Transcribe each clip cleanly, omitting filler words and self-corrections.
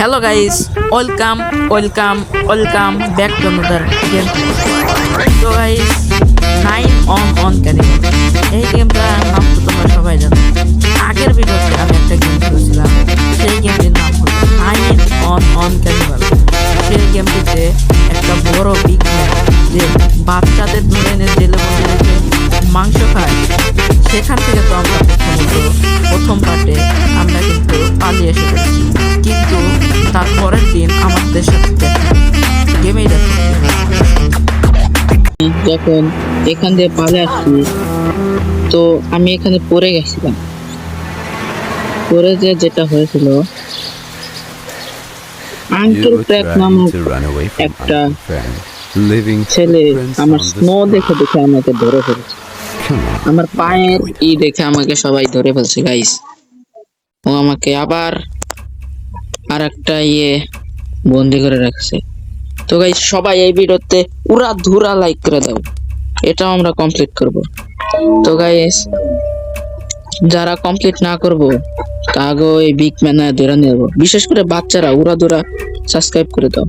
Hello guys, welcome back to another game. So guys, 9 on ক্যানিভাল এই গেমটার নাম তো তোমরা সবাই জানো। আগের ভিডিওতে আমি একটা গেম খেলেছিলাম, সেই গেমটির নাম হলো 9 on ক্যানিভাল। সেই গেমটিতে একটা বড় বিগ ম্যান যে বাচ্চাদের ধরে এনে জেলে বসে রেখে মাংস খায়, সেখান থেকে তো আমরা প্রথম পার্টে আমরা কিন্তু পালিয়ে এসে গেছি, কিন্তু তারপরের দিন আমাদের সাথে গেমেই যখন এখান থেকে পালিয়ে আসছি তো আমি এখানে পড়ে গেছিলাম। পড়ে যেটা হয়েছিল, আঙ্কেল ট্র্যাক নামক একটা ছেলে আমার স্নো দেখে আমাকে ধরে ফেলেছে। আমার পায়ের দেখে আমাকে সবাই ধরে ফেলছে গাইস। ও আমাকে আবার আর একটা বন্দি করে রাখছে। তো গাইস, সবাই এই ভিডিওতে পুরা ধুরা লাইক করে দাও, এটাও আমরা কমপ্লিট করব। তো গাইস, যারা কমপ্লিট না করব তাগো এই বিগ ম্যানে ধরে নেব, বিশেষ করে বাচ্চারা উড়া ধুরা সাবস্ক্রাইব করে দাও।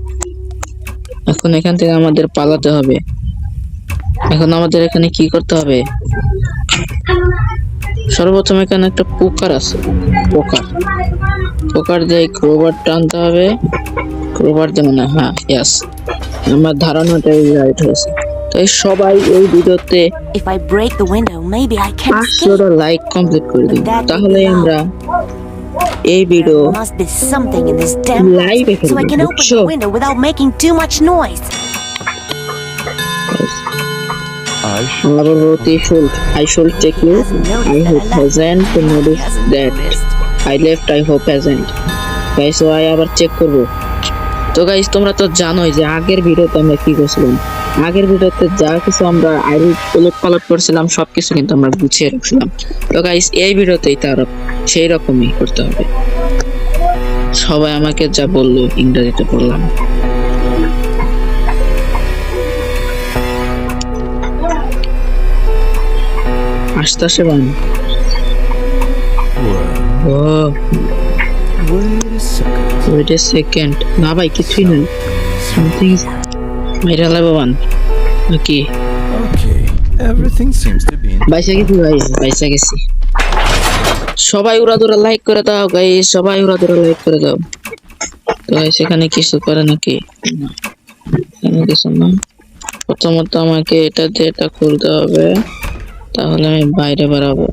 এখন এখান থেকে আমাদের পালাতে হবে। এখন আমাদের এখানে কি করতে হবে? সর্বপ্রথম এখানে একটা পোকার আছে, পোকার দিয়ে ক্রোবার টানতে হবে। ক্রোবার দিয়ে মনে হয়, ইয়াস, আমার ধারণাটাই রাইট হয়েছে। তো সবাই এই ভিডিওতে 500 লাইক কমপ্লিট করে দিন, তাহলে আমরা এই ভিডিও লাইভে I should check you. I hope hasn't noticed that I left. I hope hasn't. Guys, so I আবার চেক করব। তো গাইস, তোমরা তো জানোই যে আগের ভিডিওতে আমরা কি করছিলাম। আগের ভিডিওতে যা কিছু আমরা পালট করছিলাম সবকিছু কিন্তু আমরা গুছিয়ে রাখছিলাম। তো গাইস, এই ভিডিওতেই তার সেই রকমই করতে হবে। সবাই আমাকে যা বললো ইংরেজিতে পড়লাম। আসতে বান। Wait a second. না ভাই, কিছুই নাই। Something is মেরা লাগবান নাকি? Okay, everything seems to be in. বাইসা গেছি। সবাই উড়াদুরা লাইক করে দাও গাইস, সবাই উড়াদুরা লাইক করে দাও। তো গাইস, এখানে কিছু করে নাকি? এখানে কিছু না। প্রথমত আমাকে এটা দিয়ে এটা খুলতে হবে, তাহলে আমি বাইরে বেরাবো।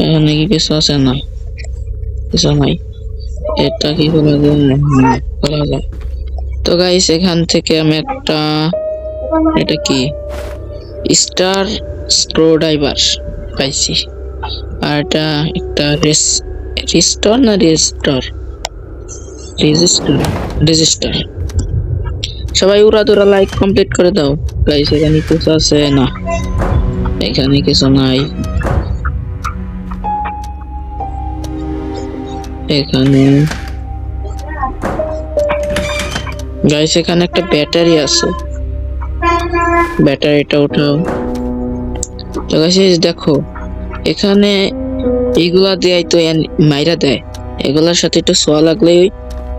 এখানে কি কিছু আছে? না, কিছু নাই। এটা কি খোলা যায়? তো গাইস, এখান থেকে আমি একটা, এটা কি স্টার স্ক্রুড্রাইভার পাইছি। আর এটা একটা রেজিস্টার। সবাই উড়াদুরা লাইক কমপ্লিট করে দাও গাইস। এখানে কিছু আছে? না, এখানে কিছু নাই। এখানে গাইস, এখানে একটা ব্যাটারি আছে, ব্যাটারিটা উঠাও। তো গাইস, দেখো এখানে এইগুলা দিয়ে তো মাইরা দেয়, এগুলার সাথে একটু ছোঁয়া লাগলেই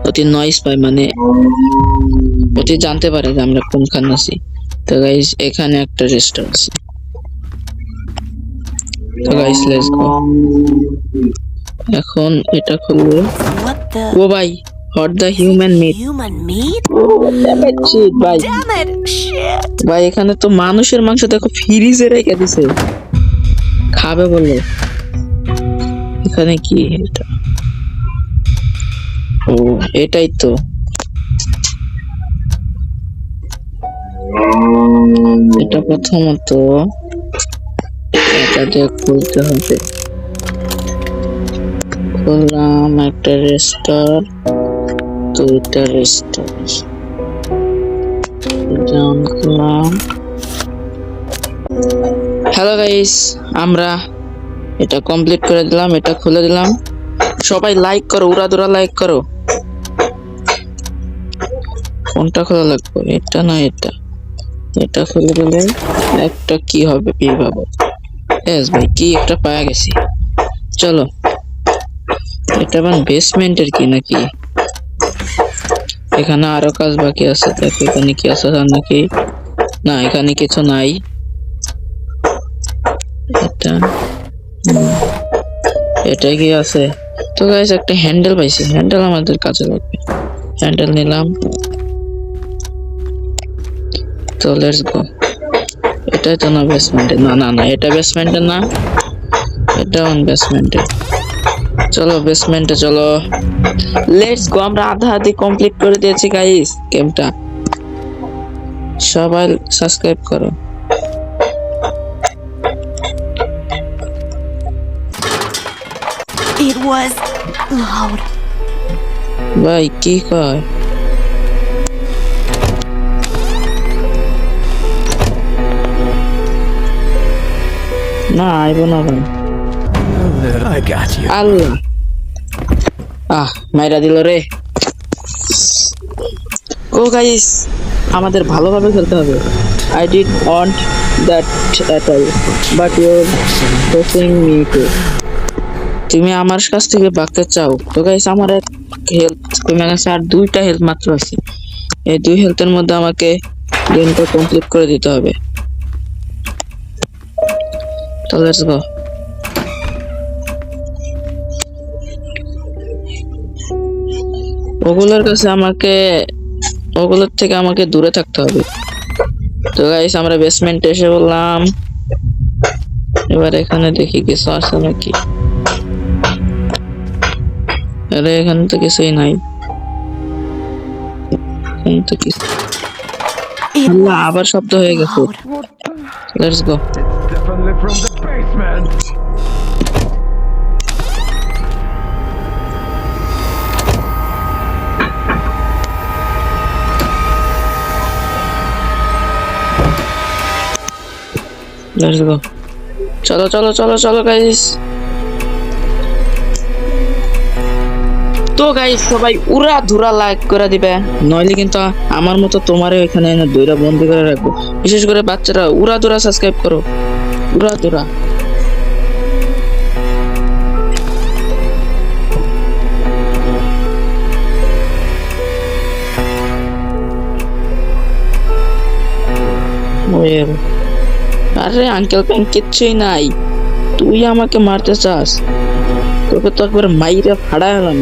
অতি নয়েজ পায়, মানে অতি জানতে পারে যে আমরা কোনখানে আছি। তো গাইস, এখানে একটা রেজিস্টার আছে। তো গাইস, লেটস গো। এখন এটা খুলবো। ও ভাই, হট দ্য হিউম্যান মিট। ভাই, এখানে তো মানুষের মাংস দেখো ফ্রিজে রেখে দিছে, খাবে বলে। এখানে কি এটা? ও, এটাই তো। এটা প্রথমত এটা দিয়ে খুলতে হবে। খুললাম একটা রেজিস্টার, দুইটা রেজিস্টার খুললাম। হ্যালো গাইস, আমরা এটা কমপ্লিট করে দিলাম, এটা খুলে দিলাম। সবাই লাইক করো, উড়াদুরা লাইক করো। কোনটা খোলা লাগবে? এটা না এটা? এটা খুলে দিলে একটা কি হবে ভাবো। এস ভাই, কি একটা পাওয়া গেছি। চলো, এটা বেসমেন্টের কি নাকি? এখানে আরো কাজ বাকি আছে, দেখো এখানে কি আছে জান নাকি? না, এখানে কিছু নাই। এটা এটা কি আছে? তো গাইস একটা হ্যান্ডেল পাইছি, হ্যান্ডেল আমাদের কাজে লাগবে। হ্যান্ডেল নিলাম, তো লেটস গো। এটাই তো না বেসমেন্টে? না না না, এটা বেসমেন্টে না, এটা অন বেসমেন্টে। চলো বেসমেন্টে চলো, লেটস গো। আমরা আধা আধি কমপ্লিট করে দিয়েছি গাইস গেমটা। সবাই সাবস্ক্রাইব করো। It was loud. ভাই কি কয়? না আইব না ভাই। I got you. আল্লাহ, মাইরা দিল রে। ও গাইস, আমাদের ভালোভাবে খেলতে হবে। I did want that at all, but you're forcing me to. তুমি আমার কাছ থেকে বাঁচতে চাও তো গাইস, আমার এক হেলথ কমে গেছে, আর 2টা হেলথ মাত্র আছে। এই 2 হেলথের মধ্যে আমাকে গেমটা কমপ্লিট করে দিতে হবে। তো লেটস গো। ওগুলোর থেকে আমাকে দূরে থাকতে হবে। তো গাইস আমরা বেসমেন্টে এসে বললাম, এবার এখানে দেখি কিছু আছে নাকি। আরে এখানে তো কিছুই নাই, এখানে তো কিছু। It আল্লাহ, was আবার শব্দ হয়ে গেছে। loud. Let's go. Definitely from the basement. Let's go. চলো চলো চলো চলো গাইস। তো গাইস সবাই উড়া ধুরা লাইক করে দিবে, নইলে কিন্তু আমার মতো তোমারও এখানে এনে দুইটা বন্দি করে রাখবো। বিশেষ করে বাচ্চারা উড়া ধুরা সাবস্ক্রাইব করো, উড়া ধুরা। আরে আঙ্কেল প্যাং কিচ্ছুই নাই, তুই আমাকে মারতে চাস? তোকে তো একবার মাইরে ফাড়া হলাম।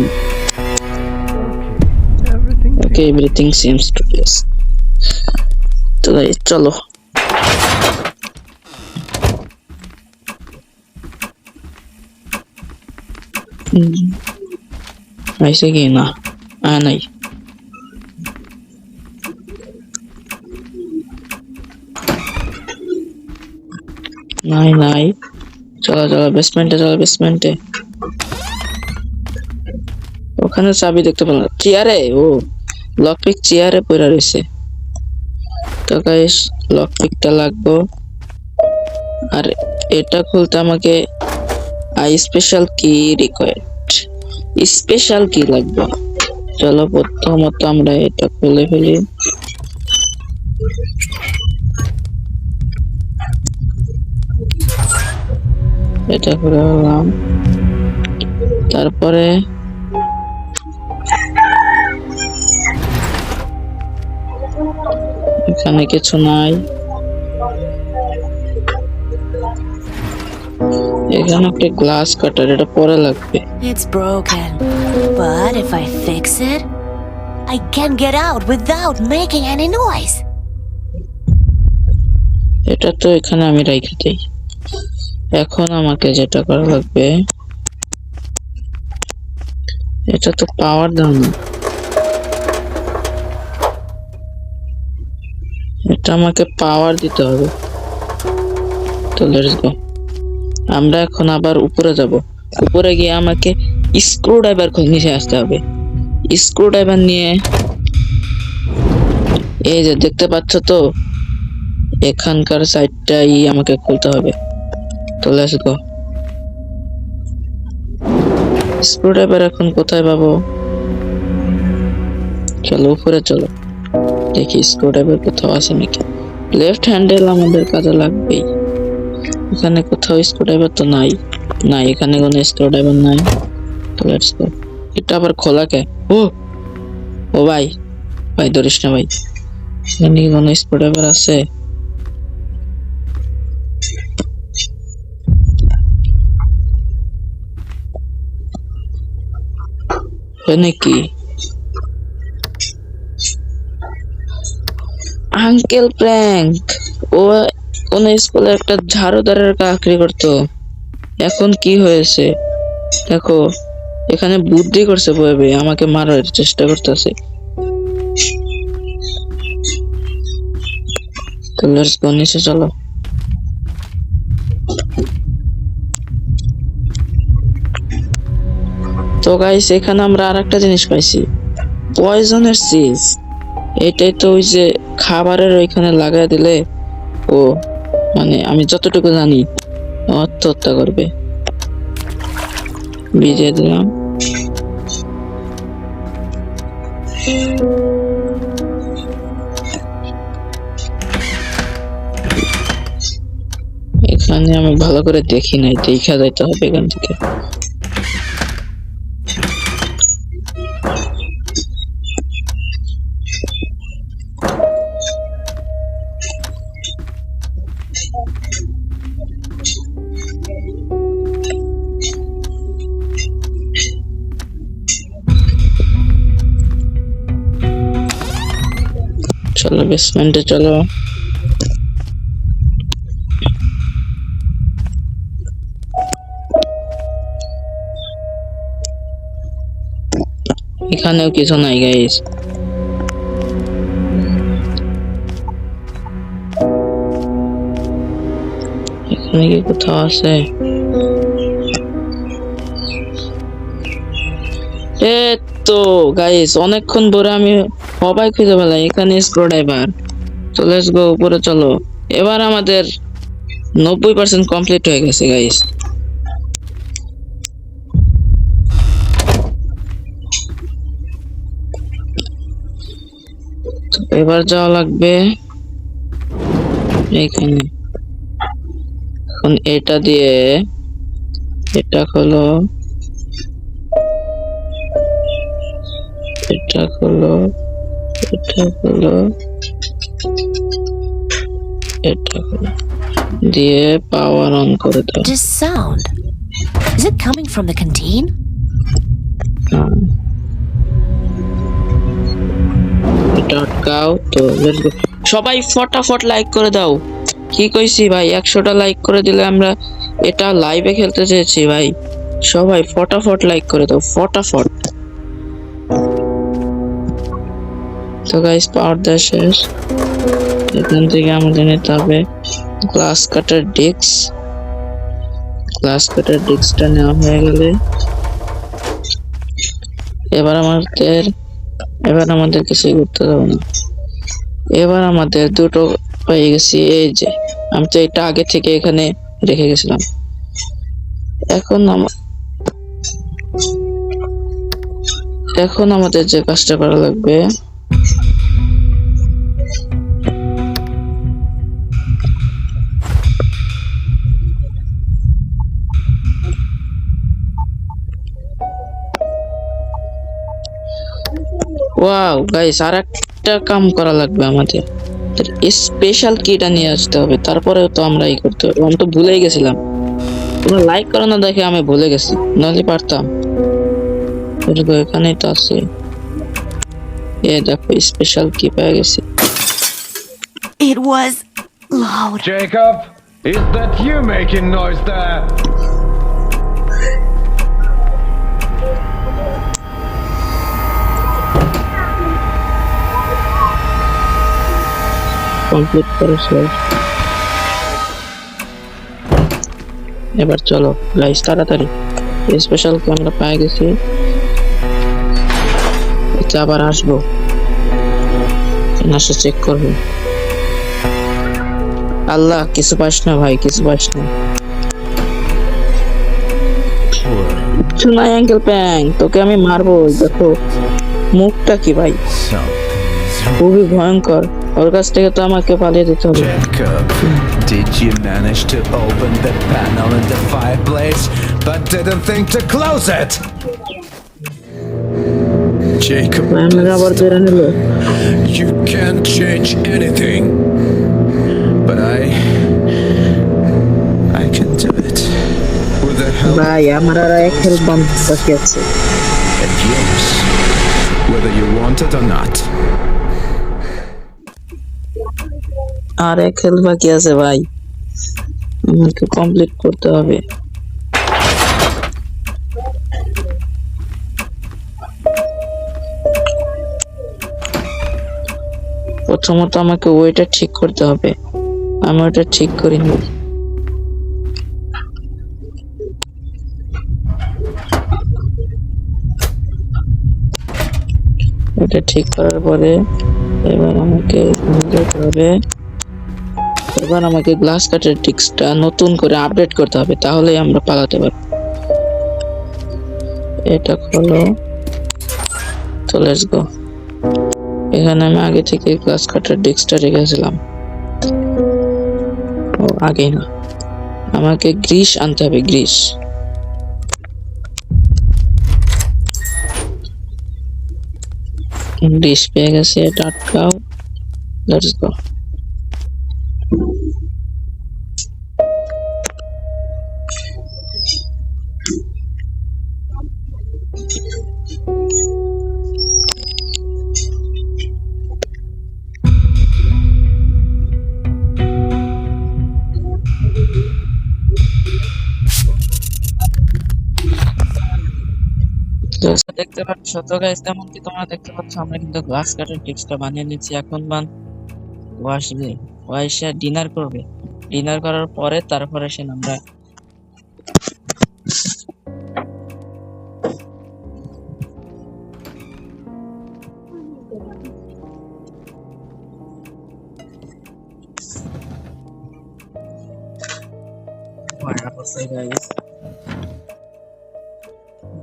Everything. Okay, everything seems to place. তো গাইস চলো। আইসে কি না? নাই। নাই নাই, চলো চলো বেসমেন্টে, চলো বেসমেন্টে। ওখানে চাবি দেখতে পেলাম চেয়ারে। ও লকপিক চেয়ারে পড়ে রয়েছে। তো গাইস লকপিকটা লাগবে, আর এটা খুলতে আমাকে স্পেশাল কি রিকোয়ার্ড, স্পেশাল কি লাগবে। চলো প্রথমত আমরা এটা খুলে ফেলি। এটা করে হলাম, তারপরে এখানে কিছু নাই, এখানে একটা গ্লাস কাটার, এটা পরে লাগবে। It's broken. But if I fix it, I can get out without making any noise. এটা তো এখানে আমি রেখে দেই। এখন আমাকে যেটা করা লাগবে, এটা তো পাওয়ার দাও না, এটা আমাকে পাওয়ার দিতে হবে। তো লেটস গো। আমরা এখন আবার উপরে যাব। উপরে গিয়ে আমাকে স্ক্রু ড্রাইভার নিচে আসতে হবে। স্ক্রু ড্রাইভার নিয়ে এই যে দেখতে পাচ্ছ তো, এখানকার সাইডটাই আমাকে খুলতে হবে। তো লেটস গো। স্ক্রু ড্রাইভার এখন কোথায় পাবো? চলো উপরে চলো, দেখি স্ক্রু ড্রাইভার কোথাও আছে নাকি। লেফট হ্যান্ডেল আমাদের কাজে লাগবেই। এখানে কোথাও স্ক্রু ড্রাইভার তো নাই, না এখানে কোনো স্ক্রু ড্রাইভার নাই। তো লেটস গো। এটা আবার খোলা কে? ও ও ভাই, ভাই ধরিস না ভাই, এখানে কি কোনো স্পট এবার আছে? নাকি আঙ্কেল প্র্যাঙ্ক, ও কোন স্কুলে একটা ঝাড়ুদারের চাকরি করতো, এখন কি হয়েছে দেখো, এখানে বুদ্ধি করছে বয়ে আমাকে মারার চেষ্টা করতেছে। তো লেটস গো, নিচে চলো। তো গাইস এখানে আমরা আরেকটা জিনিস পাইছি, পয়জনের সিজ। এটাই তো ওই যে খাবারের ওইখানে লাগাই দিলে ও, মানে আমি যতটুকু জানি আত্মহত্যা করবে। ভিজিয়ে দিলাম। এখানে আমি ভালো করে দেখি নাই, দেখা যাইতে হবে এখান থেকে। চলো বেসমেন্টে চলো। এখানেও কিছু নাই গাইস, এখানে কি কোথাও আছে? তো গাইস অনেকক্ষণ ধরে আমি সবাই খুঁজে পেলাম, এখানে স্ক্রুড্রাইভার। তো লেটস গো, উপরে চলো। এবার আমাদের 90% কমপ্লিট হয়ে গেছে গাইস। এবার যাওয়া লাগবে এইখানে। এখন এটা দিয়ে এটা খোলো, এটা খোলো, এটা খোলো, এটা খোলো, দিয়ে পাওয়ার অন করে দাও। This sound. Is it coming from the canteen? এটা আটকাও। তো সবাই ফটাফট লাইক করে দাও। কি কইছি ভাই, 100টা লাইক করে দিলে আমরা এটা লাইভে খেলতে চেয়েছি ভাই। সবাই ফটাফট লাইক করে দাও, ফটাফট। তো গাইস পাওয়ার দেওয়া শেষ। এখান থেকে আমাদের নিতে হবে গ্লাস কাটার ডিস্ক। গ্লাস কাটার ডিস্কটা নেওয়া হয়ে গেলে এবার আমাদের কিছুই করতে হবে না। এবার আমাদের দুটো পেয়ে গেছি। এই যে আমি তো এটা আগে থেকে এখানে রেখে গেছিলাম। এখন আমাদের যে কাজটা করা লাগবে, ওয়াও গাইস আরেকটা কাম করা লাগবে আমাদের, স্পেশাল কিটা নিয়ে আসতে হবে। তারপরে তো আমরা এই করতে হবে। আমি তো ভুলেই গেছিলাম, তোমরা লাইক করো না দেখে আমি ভুলে গেছি, নাহলে পারতাম। এখানেই তো আছে, এ দেখো স্পেশাল কি পেয়ে গেছি। It was loud. Jacob, is that you making noise there? Complete করে শেষ। এবার চলো গাইস তাড়াতাড়ি, স্পেশাল কি আমরা পেয়ে গেছি। আবার আসবো, আসে চেক করবো। আল্লাহ কিছু পাস না ভাই, কিছু পাস না। শোনাই আঙ্কেল প্যাং, তোকে আমি মারবো। দেখো মুখটা কি ভাই, খুবই ভয়ঙ্কর। ওর কাছ থেকে তো আমাকে পালিয়ে দিতে হবে। Jacob, did you manage to open the panel in the fireplace but didn't think to close it? Jacob, আবার বেড়ে নিল। You can't change anything. But I can do it. With the help ভাই আমার আর এক হেলথ বাম বাকি আছে। and yours. Whether you want it or not. আর এক হেলথ বাকি আছে ভাই, আমাকে কমপ্লিট করতে হবে। প্রথমত আমাকে ওইটা ঠিক করতে হবে, আমি ওটা ঠিক করিনি। ওটা ঠিক করার পরে এবার আমাকে যেতে হবে, এবার আমাকে গ্লাস কাটের টিক্সটা নতুন করে আপডেট করতে হবে, তাহলেই আমরা পালাতে পারবো। এটা খোলো, তো লেটস গো। এখানে আমি আগে থেকে গ্লাস কাটার ডিস্কটা রেখেছিলাম। ও আগে না, আমাকে গ্রিস আনতে হবে, গ্রিস। গ্রিস পেয়ে গেছে, এটা আটকাও, লেটস গো। দেখতে পাচ্ছ তো গাইস, তেমন কি তোমরা দেখতে পাচ্ছ আমরা কিন্তু গ্লাস কাটার টিক্সটা বানিয়ে নিচ্ছি। এখন ও আসবে, ও এসে ডিনার করবে, ডিনার করার পরে তারপরে সে আমরা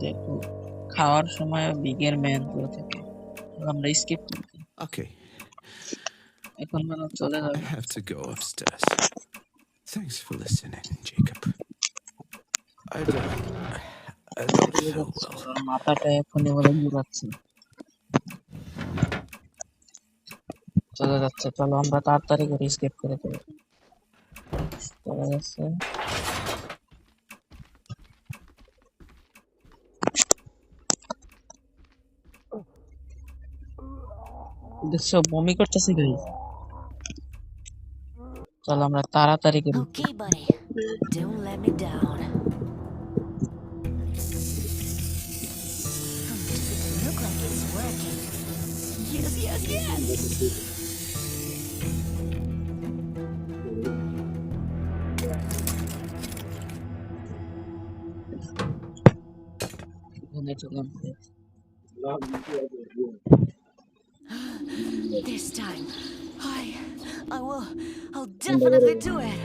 দেখো খাওয়ার সময় বিগের ম্যান করে থাকে, আমরা স্কিপ করি। Okay, এখন মানে চলে I যাবে। have to go upstairs. Thanks for listening, Jacob. I don't feel well. ওর মাথাটা এখনই বলে ঘুরাচ্ছে, চলে যাচ্ছে। চলো আমরা তাড়াতাড়ি করে স্কিপ করে দেবো। চলে যাচ্ছে, দেখছো বমি করতেছে গাইস। চলো আমরা তাড়াতাড়ি করি। Okay, buddy. Don't let me down. Does it look like it's working? Yes, yes, yes! এখানে চলে আসবে। This time, I'll definitely do it.